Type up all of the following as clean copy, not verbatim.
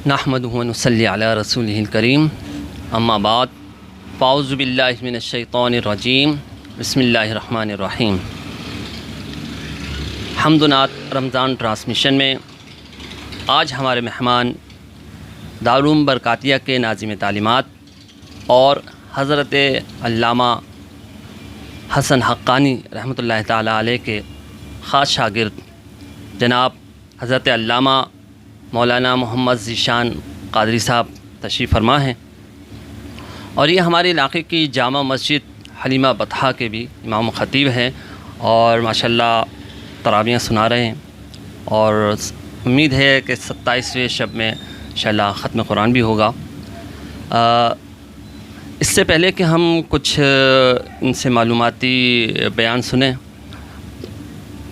نحمدہ و نصلی علی رسولہ الکریم اما بعد فاعوذ باللہ من الشیطان الرجیم بسم اللہ الرحمن الرحیم۔ حمد و نعت رمضان ٹرانسمیشن میں آج ہمارے مہمان دارالعلوم برکاتیہ کے ناظم تعلیمات اور حضرت علامہ حسن حقانی رحمۃ اللہ تعالیٰ علیہ کے خاص شاگرد جناب حضرت علامہ مولانا محمد ذیشان قادری صاحب تشریف فرما ہیں، اور یہ ہمارے علاقے کی جامع مسجد حلیمہ بطحہ کے بھی امام و خطیب ہیں، اور ماشاءاللہ تراویحیں سنا رہے ہیں، اور امید ہے کہ 27ویں شب میں انشاءاللہ ختم قرآن بھی ہوگا۔ اس سے پہلے کہ ہم کچھ ان سے معلوماتی بیان سنیں،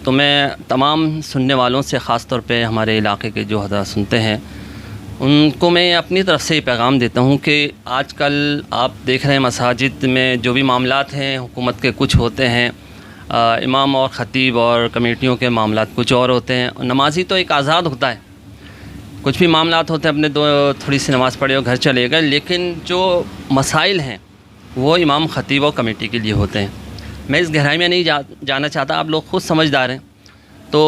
تو میں تمام سننے والوں سے خاص طور پہ ہمارے علاقے کے جو حضرات سنتے ہیں ان کو میں اپنی طرف سے یہ پیغام دیتا ہوں کہ آج کل آپ دیکھ رہے ہیں مساجد میں جو بھی معاملات ہیں حکومت کے کچھ ہوتے ہیں، امام اور خطیب اور کمیٹیوں کے معاملات کچھ اور ہوتے ہیں، اور نمازی تو ایک آزاد ہوتا ہے، کچھ بھی معاملات ہوتے ہیں اپنے تھوڑی سی نماز پڑھے اور گھر چلے گئے، لیکن جو مسائل ہیں وہ امام خطیب اور کمیٹی کے لیے ہوتے ہیں۔ میں اس گہرائی میں نہیں جانا چاہتا، آپ لوگ خود سمجھدار ہیں، تو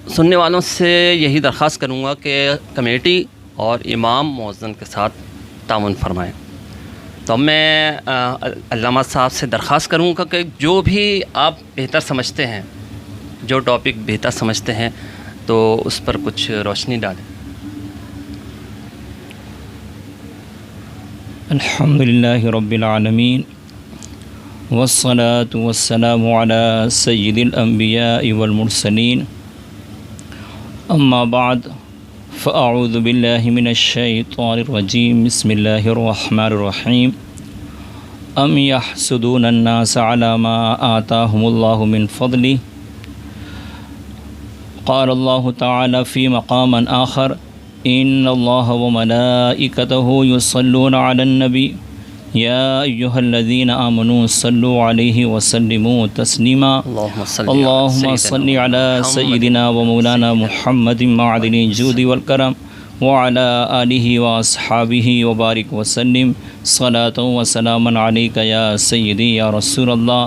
سننے والوں سے یہی درخواست کروں گا کہ کمیٹی اور امام مؤذن کے ساتھ تعاون فرمائیں۔ تو میں علامہ صاحب سے درخواست کروں گا کہ جو بھی آپ بہتر سمجھتے ہیں، جو ٹاپک بہتر سمجھتے ہیں، تو اس پر کچھ روشنی ڈالیں۔ الحمدللہ رب العالمین والصلاة والسلام على سید الانبیاء والمرسلین، اما بعد فاعوذ باللہ من الشیطان الرجیم، بسم اللہ الرحمن الرحیم۔ ام یحسدون الناس على ما آتاهم اللہ من فضلہ، قال اللہ تعالی فی مقام آخر ان اللہ وملائکتہ یصلون علی النبی یا ایہا الذین آمنوا صلوا علیہ وسلموا تسلیما، اللہم صل علی سیدنا و مولانا محمد معدن الجود والکرم وعلی آلہ واصحابہ وبارک وسلم، صلاۃ و سلاما علیک یا سیدی یا رسول اللہ،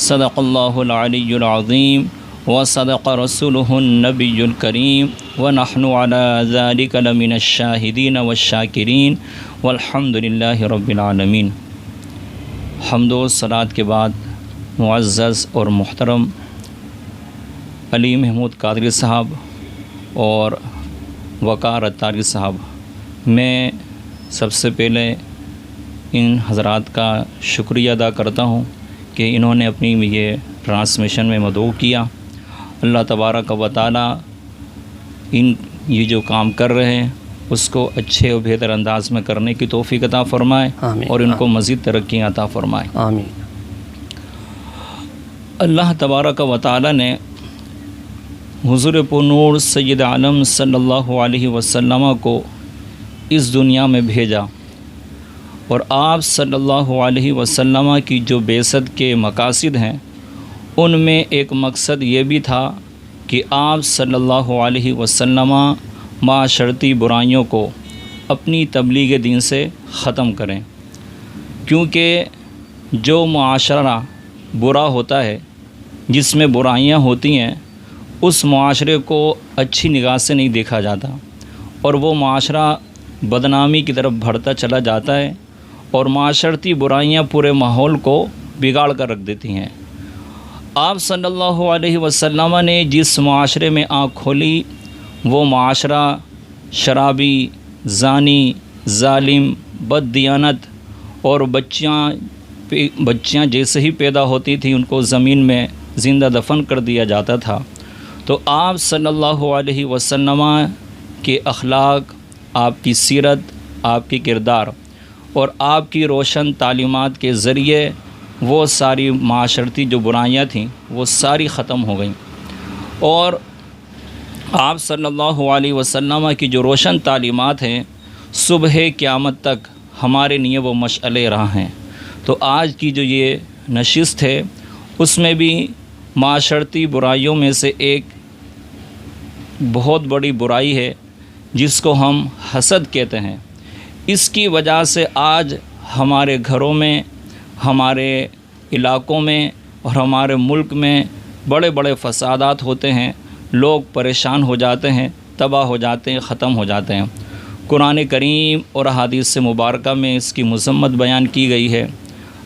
صدق اللہ العلی العظیم وصدق رسولہ النبی الکریم، ونحن علی ذلک لمن الشاہدین والشاکرین، والحمد للہ رب العالمین۔ حمد و صلاۃ کے بعد معزز اور محترم علی محمود قادری صاحب اور وقار اتاری صاحب، میں سب سے پہلے ان حضرات کا شکریہ ادا کرتا ہوں کہ انہوں نے اپنی یہ ٹرانسمیشن میں مدعو کیا۔ اللہ تبارک و تعالی یہ جو کام کر رہے ہیں اس کو اچھے اور بہتر انداز میں کرنے کی توفیق عطا فرمائے، آمین، اور ان کو مزید ترقی عطا فرمائے، آمین۔ اللہ تبارک و تعالی نے حضور پرنور سید عالم صلی اللہ علیہ وسلم کو اس دنیا میں بھیجا، اور آپ صلی اللہ علیہ وسلم کی جو بعثت کے مقاصد ہیں ان میں ایک مقصد یہ بھی تھا کہ آپ صلی اللہ علیہ وسلم معاشرتی برائیوں کو اپنی تبلیغ دین سے ختم کریں، کیونکہ جو معاشرہ برا ہوتا ہے، جس میں برائیاں ہوتی ہیں، اس معاشرے کو اچھی نگاہ سے نہیں دیکھا جاتا، اور وہ معاشرہ بدنامی کی طرف بڑھتا چلا جاتا ہے، اور معاشرتی برائیاں پورے ماحول کو بگاڑ کر رکھ دیتی ہیں۔ آپ صلی اللہ علیہ وسلم نے جس معاشرے میں آنکھ کھولی وہ معاشرہ شرابی، زانی، ظالم، بد دیانت، اور بچیاں جیسے ہی پیدا ہوتی تھیں ان کو زمین میں زندہ دفن کر دیا جاتا تھا۔ تو آپ صلی اللہ علیہ وسلم کے اخلاق، آپ کی سیرت، آپ کی کردار اور آپ کی روشن تعلیمات کے ذریعے وہ ساری معاشرتی جو برائیاں تھیں وہ ساری ختم ہو گئیں، اور آپ صلی اللہ علیہ وسلم کی جو روشن تعلیمات ہیں صبح قیامت تک ہمارے لیے وہ مشعلِ راہ ہیں۔ تو آج کی جو یہ نشست ہے اس میں بھی معاشرتی برائیوں میں سے ایک بہت بڑی برائی ہے جس کو ہم حسد کہتے ہیں، اس کی وجہ سے آج ہمارے گھروں میں، ہمارے علاقوں میں اور ہمارے ملک میں بڑے بڑے فسادات ہوتے ہیں، لوگ پریشان ہو جاتے ہیں، تباہ ہو جاتے ہیں، ختم ہو جاتے ہیں۔ قرآن کریم اور احادیث مبارکہ میں اس کی مذمت بیان کی گئی ہے۔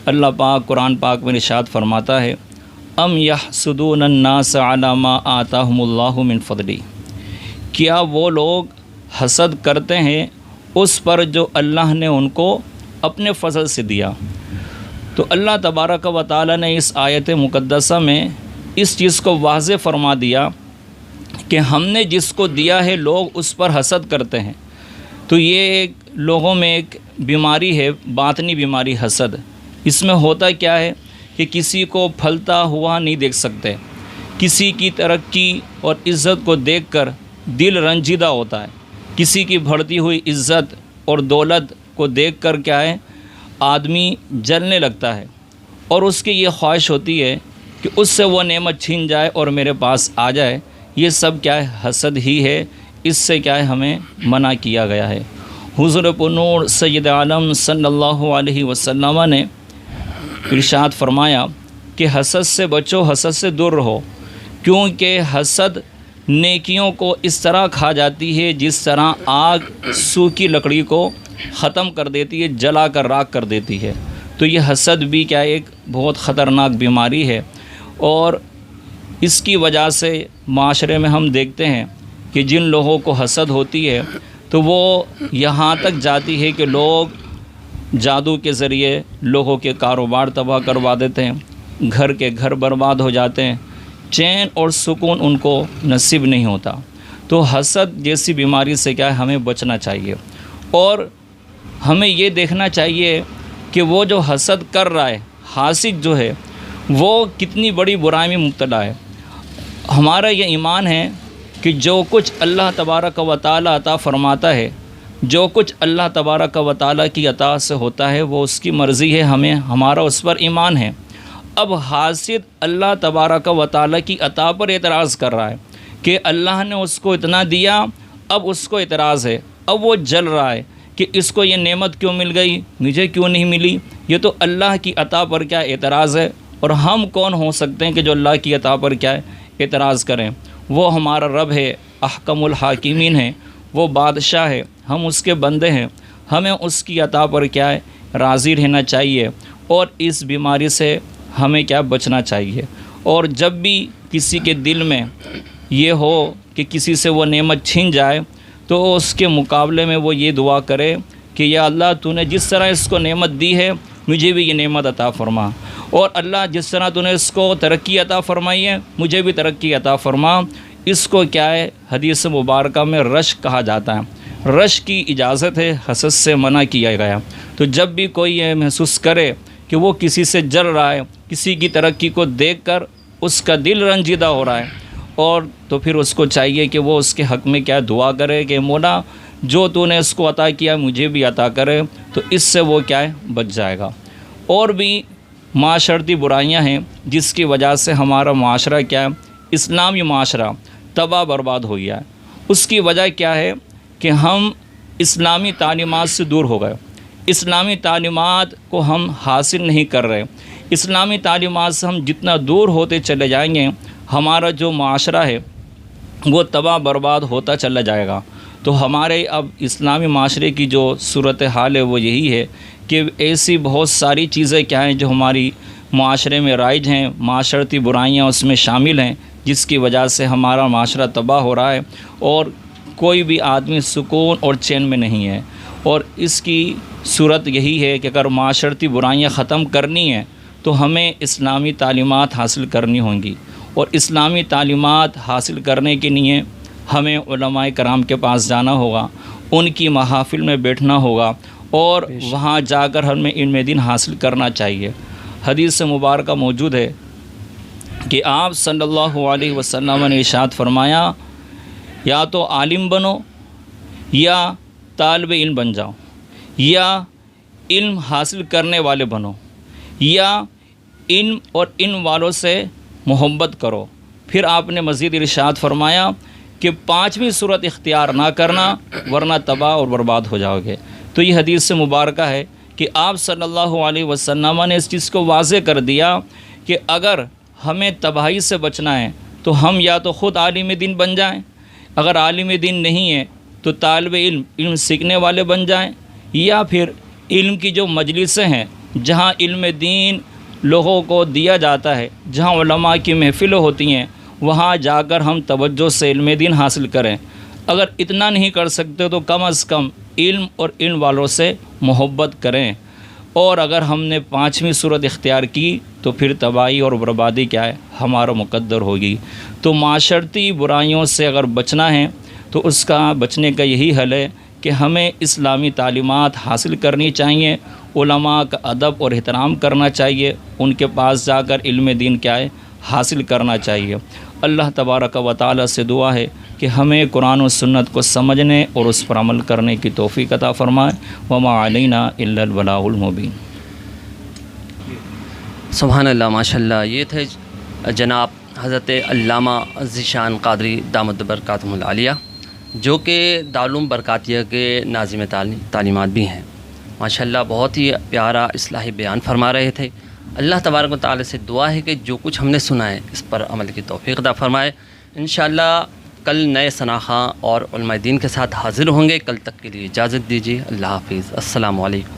اللہ پاک قرآن پاک میں ارشاد فرماتا ہے، ام یحسدون الناس علی ما آتاہم اللہ من فضلہ، کیا وہ لوگ حسد کرتے ہیں اس پر جو اللہ نے ان کو اپنے فضل سے دیا۔ تو اللہ تبارک و تعالی نے اس آیت مقدسہ میں اس چیز کو واضح فرما دیا کہ ہم نے جس کو دیا ہے لوگ اس پر حسد کرتے ہیں۔ تو یہ ایک لوگوں میں ایک بیماری ہے، باطنی بیماری حسد۔ اس میں ہوتا کیا ہے کہ کسی کو پھلتا ہوا نہیں دیکھ سکتے، کسی کی ترقی اور عزت کو دیکھ کر دل رنجیدہ ہوتا ہے، کسی کی بڑھتی ہوئی عزت اور دولت کو دیکھ کر کیا ہے آدمی جلنے لگتا ہے، اور اس کی یہ خواہش ہوتی ہے کہ اس سے وہ نعمت چھین جائے اور میرے پاس آ جائے۔ یہ سب کیا ہے حسد ہی ہے، اس سے کیا ہے ہمیں منع کیا گیا ہے۔ حضور پنور سید عالم صلی اللہ علیہ وسلم نے ارشاد فرمایا کہ حسد سے بچو، حسد سے دور رہو، کیونکہ حسد نیکیوں کو اس طرح کھا جاتی ہے جس طرح آگ سوکھی لکڑی کو ختم کر دیتی ہے، جلا کر راکھ کر دیتی ہے۔ تو یہ حسد بھی کیا ایک بہت خطرناک بیماری ہے، اور اس کی وجہ سے معاشرے میں ہم دیکھتے ہیں کہ جن لوگوں کو حسد ہوتی ہے تو وہ یہاں تک جاتی ہے کہ لوگ جادو کے ذریعے لوگوں کے کاروبار تباہ کروا دیتے ہیں، گھر کے گھر برباد ہو جاتے ہیں، چین اور سکون ان کو نصیب نہیں ہوتا۔ تو حسد جیسی بیماری سے کیا ہے ہمیں بچنا چاہیے، اور ہمیں یہ دیکھنا چاہیے کہ وہ جو حسد کر رہا ہے، حاسد جو ہے، وہ کتنی بڑی برائی میں مبتلا ہے۔ ہمارا یہ ایمان ہے کہ جو کچھ اللہ تبارک و تعالی عطا فرماتا ہے، جو کچھ اللہ تبارک و تعالی کی عطا سے ہوتا ہے وہ اس کی مرضی ہے، ہمارا اس پر ایمان ہے۔ اب حاسد اللہ تبارک و تعالی کی عطا پر اعتراض کر رہا ہے کہ اللہ نے اس کو اتنا دیا، اب اس کو اعتراض ہے، اب وہ جل رہا ہے کہ اس کو یہ نعمت کیوں مل گئی، مجھے کیوں نہیں ملی۔ یہ تو اللہ کی عطا پر کیا اعتراض ہے، اور ہم کون ہو سکتے ہیں کہ جو اللہ کی عطا پر کیا ہے اعتراض کریں۔ وہ ہمارا رب ہے، احکم الحاکمین ہے، وہ بادشاہ ہے، ہم اس کے بندے ہیں، ہمیں اس کی عطا پر کیا ہے راضی رہنا چاہیے، اور اس بیماری سے ہمیں کیا بچنا چاہیے۔ اور جب بھی کسی کے دل میں یہ ہو کہ کسی سے وہ نعمت چھین جائے تو اس کے مقابلے میں وہ یہ دعا کرے کہ یا اللہ تو نے جس طرح اس کو نعمت دی ہے مجھے بھی یہ نعمت عطا فرما، اور اللہ جس طرح تو نے اس کو ترقی عطا فرمائی ہے مجھے بھی ترقی عطا فرما۔ اس کو کیا ہے حدیث مبارکہ میں رشک کہا جاتا ہے، رشک کی اجازت ہے، حسد سے منع کیا گیا۔ تو جب بھی کوئی یہ محسوس کرے کہ وہ کسی سے جل رہا ہے، کسی کی ترقی کو دیکھ کر اس کا دل رنجیدہ ہو رہا ہے، اور تو پھر اس کو چاہیے کہ وہ اس کے حق میں کیا دعا کرے کہ مولا جو تو نے اس کو عطا کیا مجھے بھی عطا کرے، تو اس سے وہ کیا ہے بچ جائے گا۔ اور بھی معاشرتی برائیاں ہیں جس کی وجہ سے ہمارا معاشرہ کیا ہے اسلامی معاشرہ تباہ برباد ہو گیا ہے۔ اس کی وجہ کیا ہے کہ ہم اسلامی تعلیمات سے دور ہو گئے، اسلامی تعلیمات کو ہم حاصل نہیں کر رہے۔ اسلامی تعلیمات سے ہم جتنا دور ہوتے چلے جائیں گے ہمارا جو معاشرہ ہے وہ تباہ برباد ہوتا چلا جائے گا۔ تو ہمارے اب اسلامی معاشرے کی جو صورتحال ہے وہ یہی ہے کہ ایسی بہت ساری چیزیں کیا ہیں جو ہماری معاشرے میں رائج ہیں، معاشرتی برائیاں اس میں شامل ہیں، جس کی وجہ سے ہمارا معاشرہ تباہ ہو رہا ہے، اور کوئی بھی آدمی سکون اور چین میں نہیں ہے۔ اور اس کی صورت یہی ہے کہ اگر معاشرتی برائیاں ختم کرنی ہیں تو ہمیں اسلامی تعلیمات حاصل کرنی ہوں گی، اور اسلامی تعلیمات حاصل کرنے کے لیے ہمیں علماء کرام کے پاس جانا ہوگا، ان کی محافل میں بیٹھنا ہوگا، اور وہاں جا کر ہمیں علم دین حاصل کرنا چاہیے۔ حدیث مبارکہ موجود ہے کہ آپ صلی اللہ علیہ وسلم نے ارشاد فرمایا یا تو عالم بنو یا طالب علم بن جاؤ، یا علم حاصل کرنے والے بنو، یا علم اور علم والوں سے محبت کرو۔ پھر آپ نے مزید ارشاد فرمایا کہ 5ویں صورت اختیار نہ کرنا ورنہ تباہ اور برباد ہو جاؤ گے۔ تو یہ حدیث مبارکہ ہے کہ آپ صلی اللہ علیہ وسلم نے اس چیز کو واضح کر دیا کہ اگر ہمیں تباہی سے بچنا ہے تو ہم یا تو خود عالم دین بن جائیں، اگر عالم دین نہیں ہے تو طالب علم سیکھنے والے بن جائیں، یا پھر علم کی جو مجلسیں ہیں جہاں علم دین لوگوں کو دیا جاتا ہے، جہاں علماء کی محفلیں ہوتی ہیں، وہاں جا کر ہم توجہ سے علم دین حاصل کریں۔ اگر اتنا نہیں کر سکتے تو کم از کم علم اور علم والوں سے محبت کریں، اور اگر ہم نے 5ویں صورت اختیار کی تو پھر تباہی اور بربادی کیا ہے، ہمارا مقدر ہوگی۔ تو معاشرتی برائیوں سے اگر بچنا ہے تو اس کا بچنے کا یہی حل ہے کہ ہمیں اسلامی تعلیمات حاصل کرنی چاہیے، علماء کا ادب اور احترام کرنا چاہیے، ان کے پاس جا کر علم دین کیا ہے حاصل کرنا چاہیے۔ اللہ تبارک و تعالی سے دعا ہے کہ ہمیں قرآن و سنت کو سمجھنے اور اس پر عمل کرنے کی توفیق عطا فرمائے۔ وما علینا الا البلاغ المبین۔ سبحان اللہ، ماشاء اللہ۔ یہ تھے جناب حضرت علامہ ذیشان قادری دامت برکاتہم العالیہ، جو کہ دارالعلوم برکاتیہ کے ناظم تعلیمات بھی ہیں۔ ماشاء اللہ بہت ہی پیارا اصلاحی بیان فرما رہے تھے۔ اللہ تبارک و تعالی سے دعا ہے کہ جو کچھ ہم نے سنا ہے اس پر عمل کی توفیق عطا فرمائے۔ انشاءاللہ کل نئے ثناخواں اور علماء دین کے ساتھ حاضر ہوں گے۔ کل تک کے لیے اجازت دیجیے۔ اللہ حافظ۔ السلام علیکم۔